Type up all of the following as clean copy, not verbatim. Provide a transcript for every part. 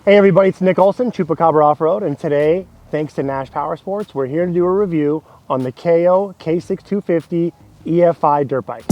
Hey everybody, it's Nick Olson, Chupacabra Offroad, and today, thanks to Nash Powersports, we're here to do a review on the Kayo K6250 EFI dirt bike.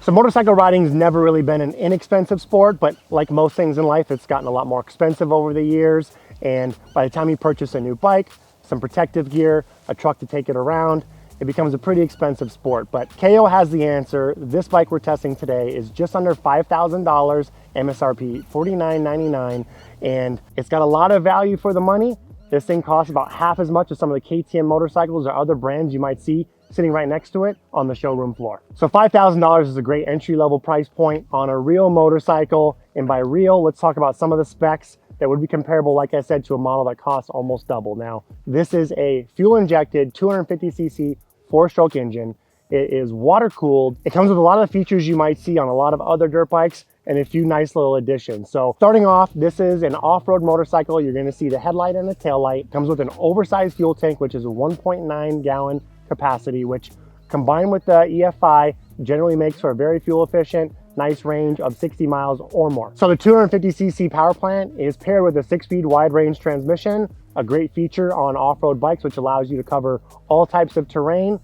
So motorcycle riding's never really been an inexpensive sport, but like most things in life, it's gotten a lot more expensive over the years. And by the time you purchase a new bike, some protective gear, a truck to take it around, it becomes a pretty expensive sport. But Kayo has the answer. This bike we're testing today is just under $5,000 MSRP, $49.99, and it's got a lot of value for the money. This thing costs about half as much as some of the KTM motorcycles or other brands you might see sitting right next to it on the showroom floor. So $5,000 is a great entry-level price point on a real motorcycle. And by real, let's talk about some of the specs that would be comparable, like I said, to a model that costs almost double. Now, this is a fuel-injected 250cc four-stroke engine. It is water-cooled. It comes with a lot of the features you might see on a lot of other dirt bikes and a few nice little additions. So starting off, this is an off-road motorcycle. You're gonna see the headlight and the tail light. It comes with an oversized fuel tank, which is a 1.9 gallon capacity, which combined with the EFI generally makes for a very fuel efficient, nice range of 60 miles or more. So the 250cc power plant is paired with a 6-speed wide range transmission, a great feature on off-road bikes, which allows you to cover all types of terrain,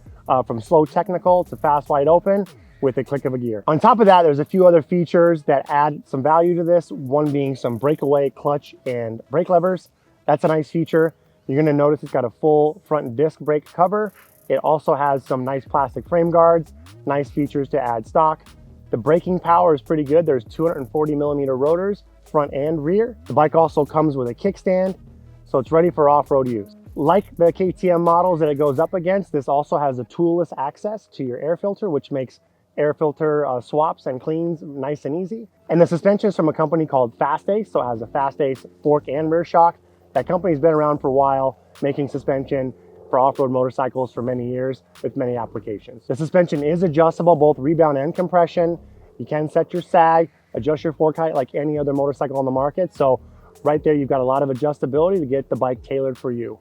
from slow technical to fast wide open with a click of a gear. On top of that, there's a few other features that add some value to this, one being some breakaway clutch and brake levers. That's a nice feature. You're gonna notice it's got a full front disc brake cover. It also has some nice plastic frame guards, nice features to add stock. The braking power is pretty good. There's 240 millimeter rotors, front and rear. The bike also comes with a kickstand, so it's ready for off-road use. Like the KTM models that it goes up against, this also has a toolless access to your air filter, which makes air filter swaps and cleans nice and easy. And the suspension is from a company called Fastace, so it has a Fastace fork and rear shock. That company's been around for a while, making suspension for off-road motorcycles for many years with many applications. The suspension is adjustable, both rebound and compression. You can set your sag, adjust your fork height like any other motorcycle on the market. So right there, you've got a lot of adjustability to get the bike tailored for you.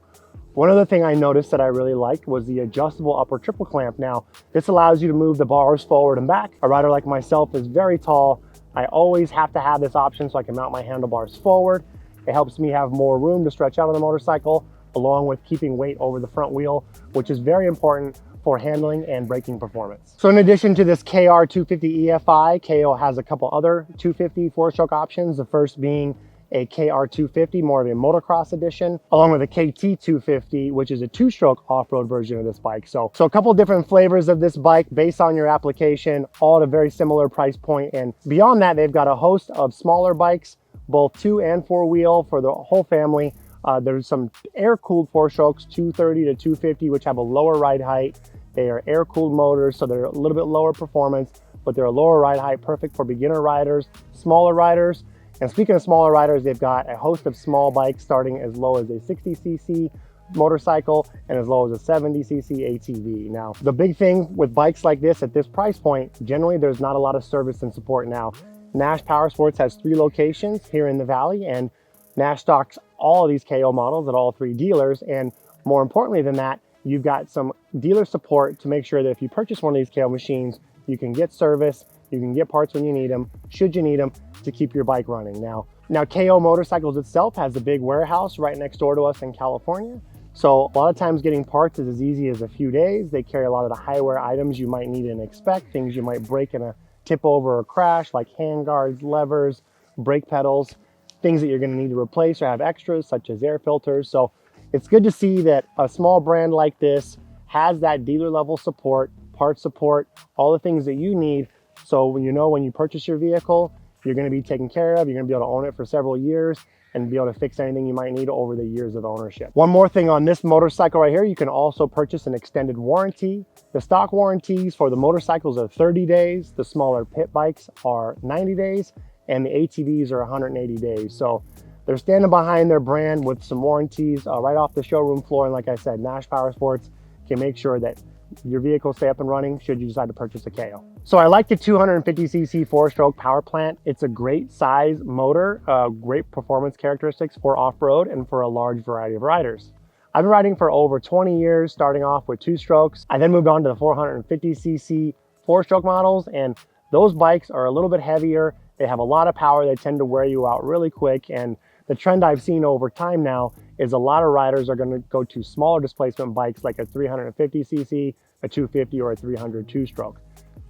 One other thing I noticed that I really liked was the adjustable upper triple clamp. Now, this allows you to move the bars forward and back. A rider like myself is very tall. I always have to have this option so I can mount my handlebars forward. It helps me have more room to stretch out on the motorcycle, along with keeping weight over the front wheel, which is very important for handling and braking performance. So in addition to this KR250 EFI, Kayo has a couple other 250 four-stroke options. The first being a KR250, more of a motocross edition, along with a KT250, which is a two-stroke off-road version of this bike. So a couple different flavors of this bike based on your application, all at a very similar price point. And beyond that, they've got a host of smaller bikes, both 2- and 4-wheel for the whole family. There's some air-cooled four-strokes, 230 to 250, which have a lower ride height. They are air-cooled motors, so they're a little bit lower performance, but they're a lower ride height, perfect for beginner riders, smaller riders. And speaking of smaller riders, they've got a host of small bikes starting as low as a 60cc motorcycle and as low as a 70cc ATV. Now, the big thing with bikes like this at this price point, generally there's not a lot of service and support. Now, Nash Powersports has 3 locations here in the Valley, and Nash stocks all of these Kayo models at all 3 dealers. And more importantly than that, you've got some dealer support to make sure that if you purchase one of these Kayo machines, you can get service, you can get parts when you need them, should you need them, to keep your bike running. Now Kayo Motorcycles itself has a big warehouse right next door to us in California. So a lot of times getting parts is as easy as a few days. They carry a lot of the high-wear items you might need and expect, things you might break in a tip over or crash, like hand guards, levers, brake pedals, things that you're gonna need to replace or have extras, such as air filters. So it's good to see that a small brand like this has that dealer level support, parts support, all the things that you need. So when you purchase your vehicle, you're going to be taken care of, you're going to be able to own it for several years and be able to fix anything you might need over the years of ownership. One more thing on this motorcycle right here, you can also purchase an extended warranty. The stock warranties for the motorcycles are 30 days, the smaller pit bikes are 90 days, and the ATVs are 180 days. So they're standing behind their brand with some warranties right off the showroom floor. And like I said, Nash Powersports can make sure that your vehicle stay up and running should you decide to purchase a Kayo. So I like the 250cc four-stroke power plant. It's a great size motor, great performance characteristics for off-road and for a large variety of riders. I've been riding for over 20 years, starting off with 2 strokes. I then moved on to the 450cc 4-stroke models, and Those bikes are a little bit heavier. They have a lot of power. They tend to wear you out really quick. And the trend I've seen over time now is a lot of riders are going to go to smaller displacement bikes like a 350cc, a 250, or a 300 two-stroke.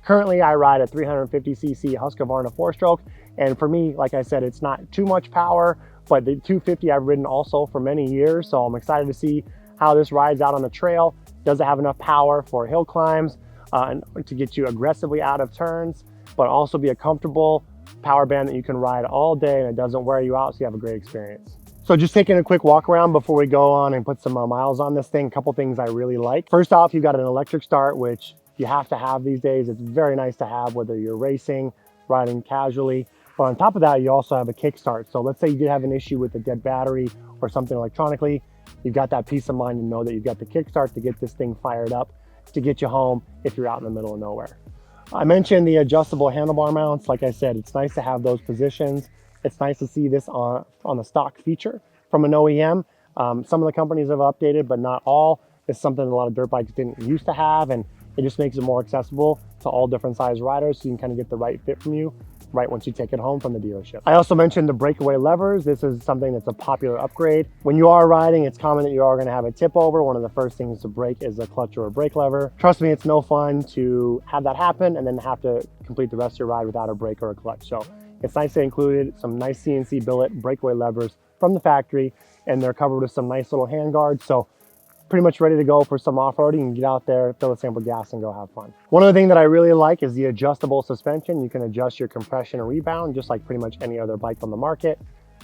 Currently, I ride a 350cc Husqvarna 4-stroke. And for me, like I said, it's not too much power, but the 250 I've ridden also for many years. So I'm excited to see how this rides out on the trail. Does it have enough power for hill climbs and to get you aggressively out of turns, but also be a comfortable power band that you can ride all day and it doesn't wear you out, so you have a great experience. So just taking a quick walk around before we go on and put some miles on this thing, a couple things I really like. First off, you've got an electric start, which you have to have these days. It's very nice to have, whether you're racing, riding casually. But on top of that, you also have a kickstart. So let's say you did have an issue with a dead battery or something electronically, you've got that peace of mind to know that you've got the kickstart to get this thing fired up to get you home if you're out in the middle of nowhere. I mentioned the adjustable handlebar mounts. Like I said, it's nice to have those positions. It's nice to see this on the stock feature from an OEM. Some of the companies have updated, but not all. It's something a lot of dirt bikes didn't used to have, and it just makes it more accessible to all different size riders, so you can kind of get the right fit from you right once you take it home from the dealership. I also mentioned the breakaway levers. This is something that's a popular upgrade. When you are riding, it's common that you are going to have a tip over. One of the first things to break is a clutch or a brake lever. Trust me, it's no fun to have that happen and then have to complete the rest of your ride without a brake or a clutch. So it's nice they included some nice CNC billet breakaway levers from the factory, and they're covered with some nice little hand guards. So pretty much ready to go for some off-roading and get out there, fill a sample gas, and go have fun. One other thing that I really like is the adjustable suspension. You can adjust your compression and rebound just like pretty much any other bike on the market.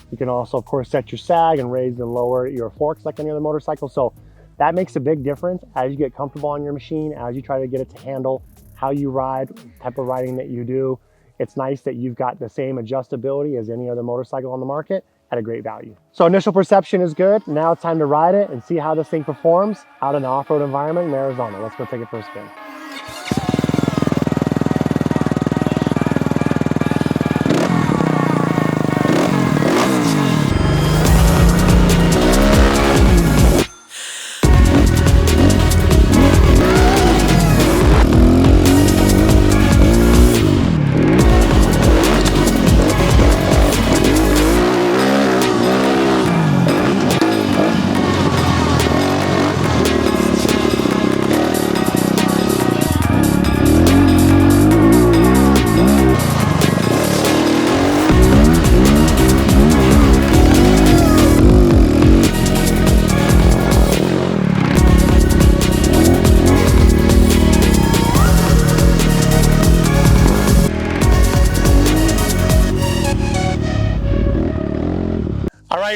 You can also, of course, set your sag and raise and lower your forks like any other motorcycle. So that makes a big difference as you get comfortable on your machine, as you try to get it to handle how you ride, type of riding that you do. It's nice that you've got the same adjustability as any other motorcycle on the market at a great value. So initial perception is good. Now it's time to ride it and see how this thing performs out in an off-road environment in Arizona. Let's go take it for a spin.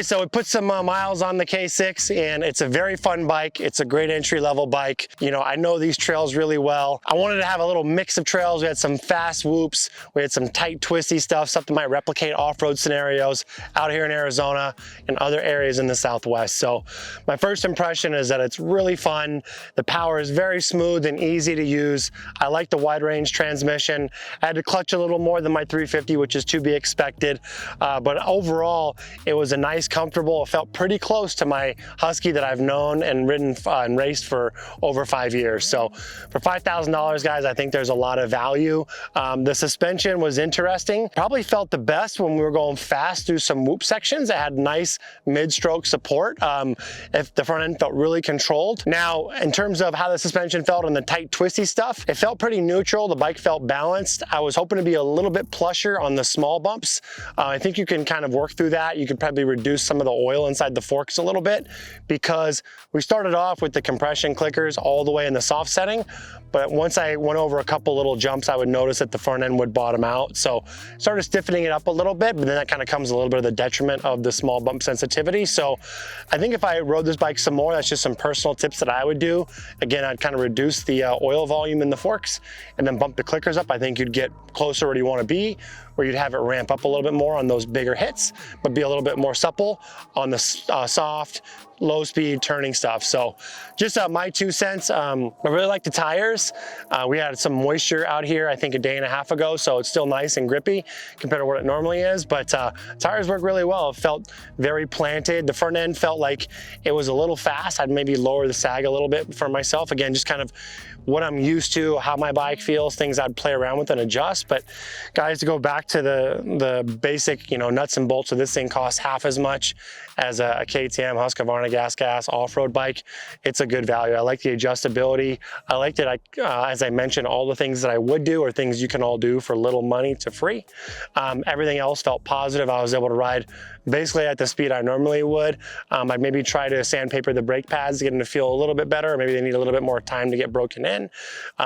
So we put some miles on the K6, and it's a very fun bike. It's a great entry-level bike. You know, I know these trails really well. I wanted to have a little mix of trails. We had some fast whoops. We had some tight, twisty stuff, something that might replicate off-road scenarios out here in Arizona and other areas in the Southwest. So my first impression is that it's really fun. The power is very smooth and easy to use. I like the wide range transmission. I had to clutch a little more than my 350, which is to be expected. But overall, it was a nice, comfortable. It felt pretty close to my Husky that I've known and ridden and raced for over 5 years. So for $5,000, guys, I think there's a lot of value. The suspension was interesting. Probably felt the best when we were going fast through some whoop sections. It had nice mid-stroke support. If the front end felt really controlled. Now, in terms of how the suspension felt on the tight, twisty stuff, it felt pretty neutral. The bike felt balanced. I was hoping to be a little bit plusher on the small bumps. I think you can kind of work through that. You could probably reduce some of the oil inside the forks a little bit, because we started off with the compression clickers all the way in the soft setting, but once I went over a couple little jumps, I would notice that the front end would bottom out. So started stiffening it up a little bit, but then that kind of comes a little bit of the detriment of the small bump sensitivity. So I think if I rode this bike some more, that's just some personal tips that I would do. Again, I'd kind of reduce the oil volume in the forks and then bump the clickers up. I think you'd get closer where you want to be, where you'd have it ramp up a little bit more on those bigger hits, but be a little bit more supple on the soft, low speed turning stuff. So just my 2 cents. I really like the tires. We had some moisture out here, I think a day and a half ago, so it's still nice and grippy compared to what it normally is, but tires work really well. It felt very planted. The front end felt like it was a little fast. I'd maybe lower the sag a little bit for myself. Again, just kind of what I'm used to, how my bike feels, things I'd play around with and adjust. But guys, to go back to the basic, you know, nuts and bolts of this thing, costs half as much as a KTM Husqvarna gas off-road bike. It's a good value. I like the adjustability. I liked it, as I mentioned, all the things that I would do are things you can all do for little money to free. Everything else felt positive. I was able to ride basically at the speed I normally would. I'd maybe try to sandpaper the brake pads to get them to feel a little bit better. Maybe they need a little bit more time to get broken in.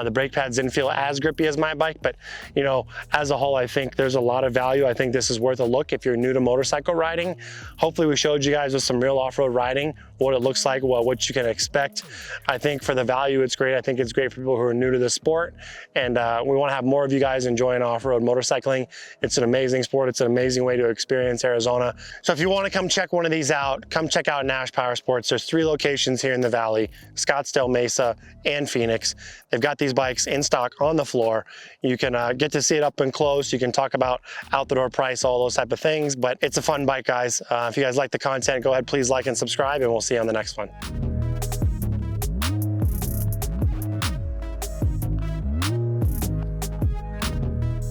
The brake pads didn't feel as grippy as my bike, but you know, as a whole, I think there's a lot of value. I think this is worth a look if you're new to motorcycle riding. Hopefully we showed you guys with some real off-road riding what it looks like, what you can expect. I think for the value, it's great. I think it's great for people who are new to the sport, and we want to have more of you guys enjoying off-road motorcycling. It's an amazing sport. It's an amazing way to experience Arizona. So if you want to come check one of these out, come check out Nash Powersports. There's 3 locations here in the Valley: Scottsdale, Mesa, and Phoenix. They've got these bikes in stock on the floor. You can get to see it up and close. You can talk about out the door price, all those type of things, but it's a fun bike, guys. If you guys like the content, go ahead, please like and subscribe, and we'll see you on the next one.